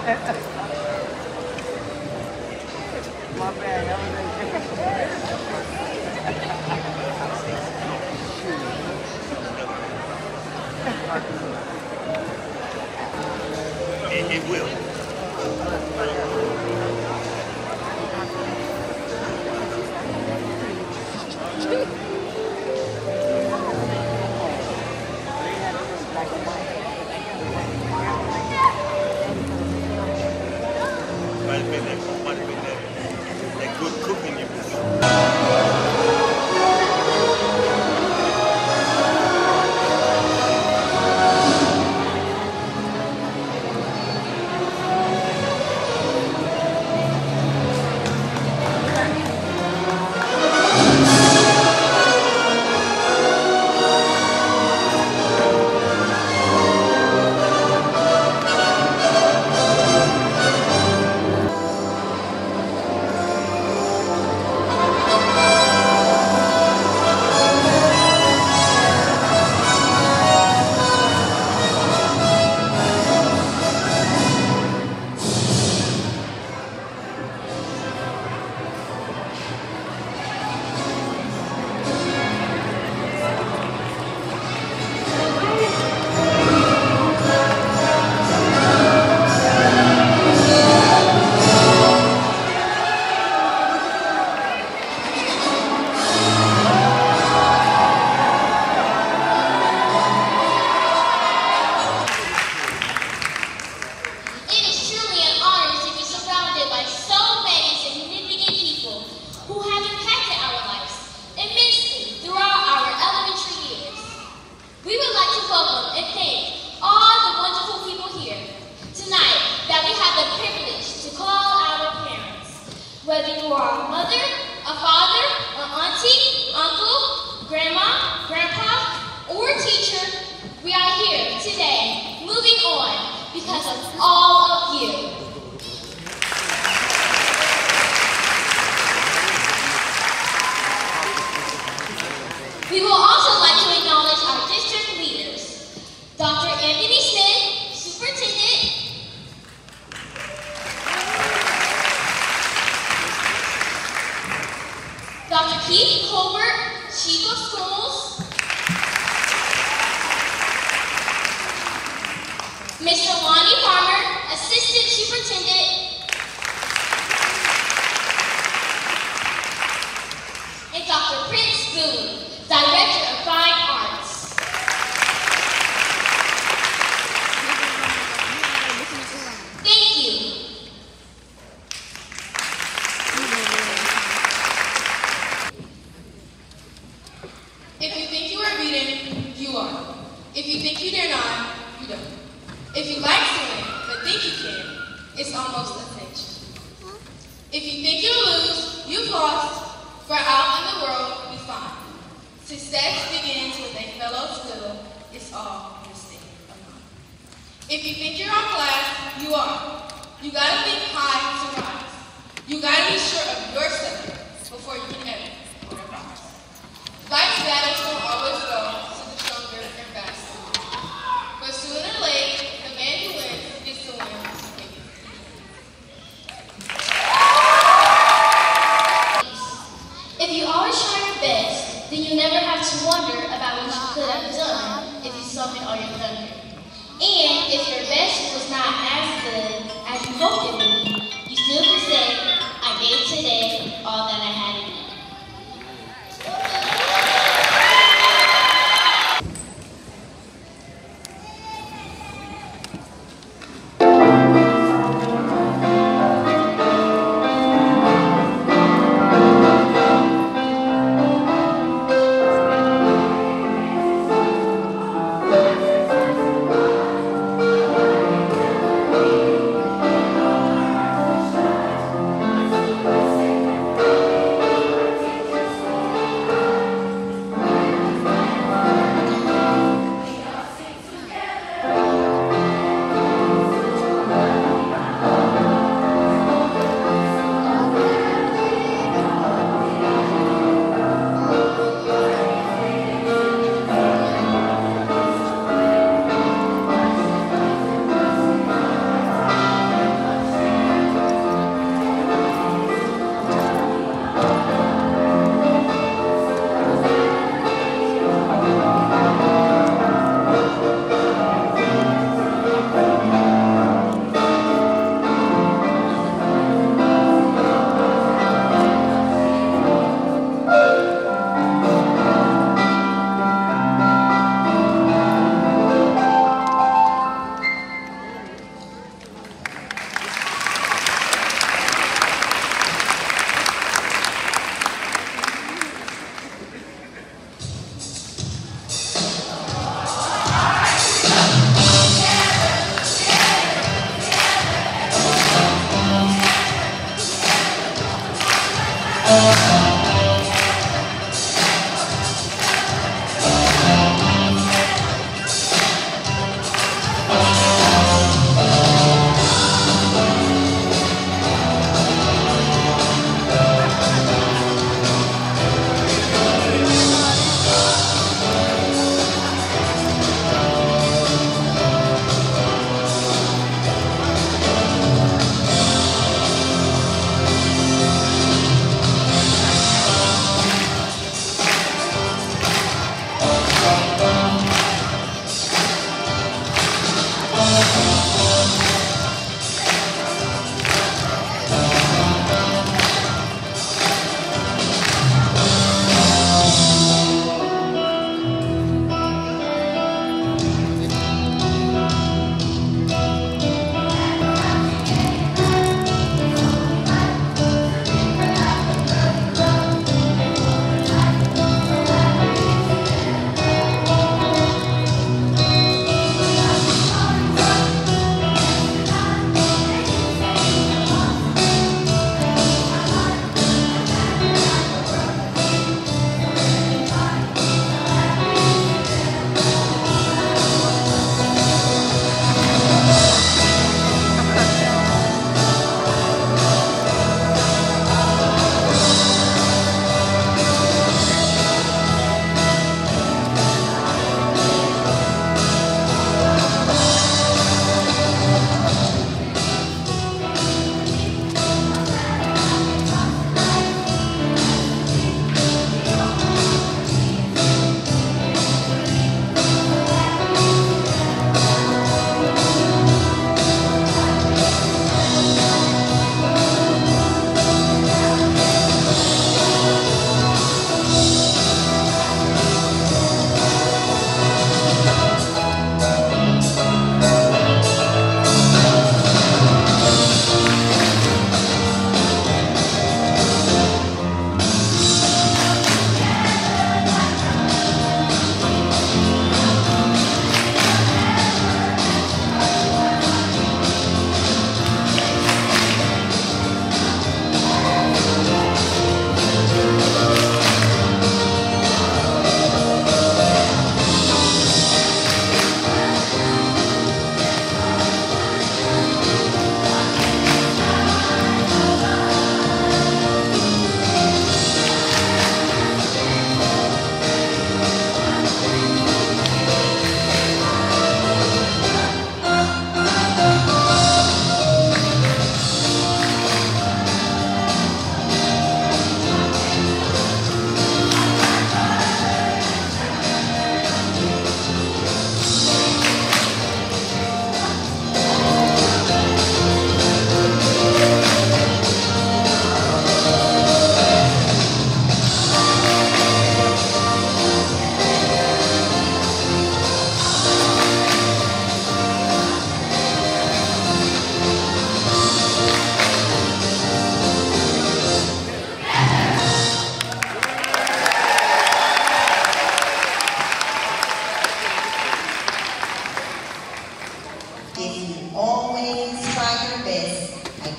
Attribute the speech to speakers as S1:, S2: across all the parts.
S1: My bad.
S2: It will. Might have been that good cooking you was
S3: whether you are a mother, a father, an auntie, uncle, grandma, grandpa, or teacher, we are here today, moving on, because of all of you. We will also like to acknowledge our district leaders, Dr. Anthony Smith, Superintendent, Dr. Keith Colbert, Chief of Schools, Mr. Lonnie Farmer, Assistant Superintendent, and Dr. Prince Boone, Director of Fine Arts. Thank you.
S4: If you think you are beaten, you are. If you think you dare not, you don't. If you like swimming, but think you can, it's almost a cinch. If you think you'll lose, you've lost, for out in the world, you find. Success begins with a fellow skill, it's all in the state of mind. If you think you're on class, you are. You gotta think high to rise. You gotta be sure of yourself before you can ever win a prize. Life's battles won't always go to the stronger and faster. But sooner or later, the man who wins gets to win.
S3: If you always try your best, then you never have to wonder about what you could have done if you sunk in all your thunder. And if your best was not as good as you hoped it would be, you still can say, I gave today all that I had in me.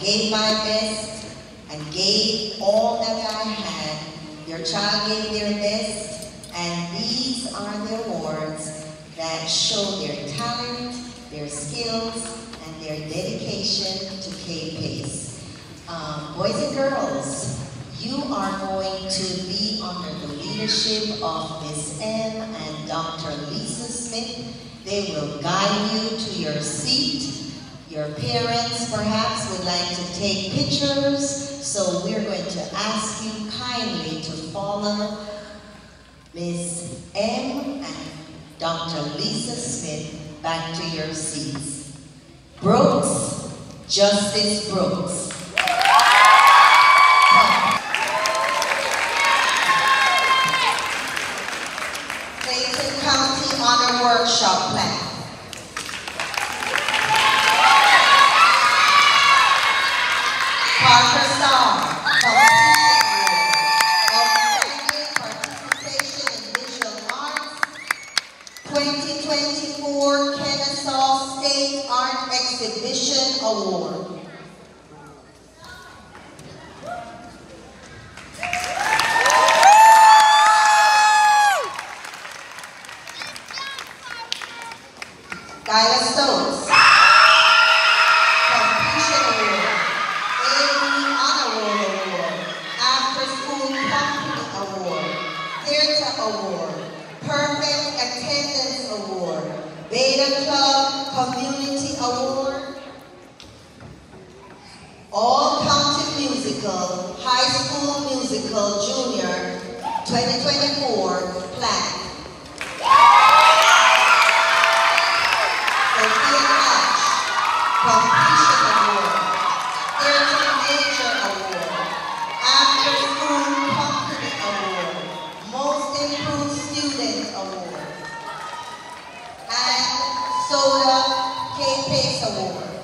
S1: gave my best and gave all that I had. Your child gave their best, and these are the awards that show their talent, their skills, and their dedication to K-PACE. Boys and girls, you are going to be under the leadership of Ms. M and Dr. Lisa Smith. They will guide you to your seat. Your parents perhaps would like to take pictures, so we're going to ask you kindly to follow Ms. M and Dr. Lisa Smith back to your seats. Brooks, Justice Brooks. Clayton County Honor Workshop Plan. Parker Star, Outstanding Participation in Visual Arts, 2024 Kennesaw State Art Exhibition Award. Kyla Stokes, Completion Award, AV Honor Roll Award, After School Company Award, Theater Award, Perfect Attendance Award, Beta Club Community Award, All County Musical, High School Musical Junior 2024 plaque. Sophia Hatch, Completion Award, Intermediate Award, After School Compliment Award, Most Improved Student Award, and Soda K-Pace Award.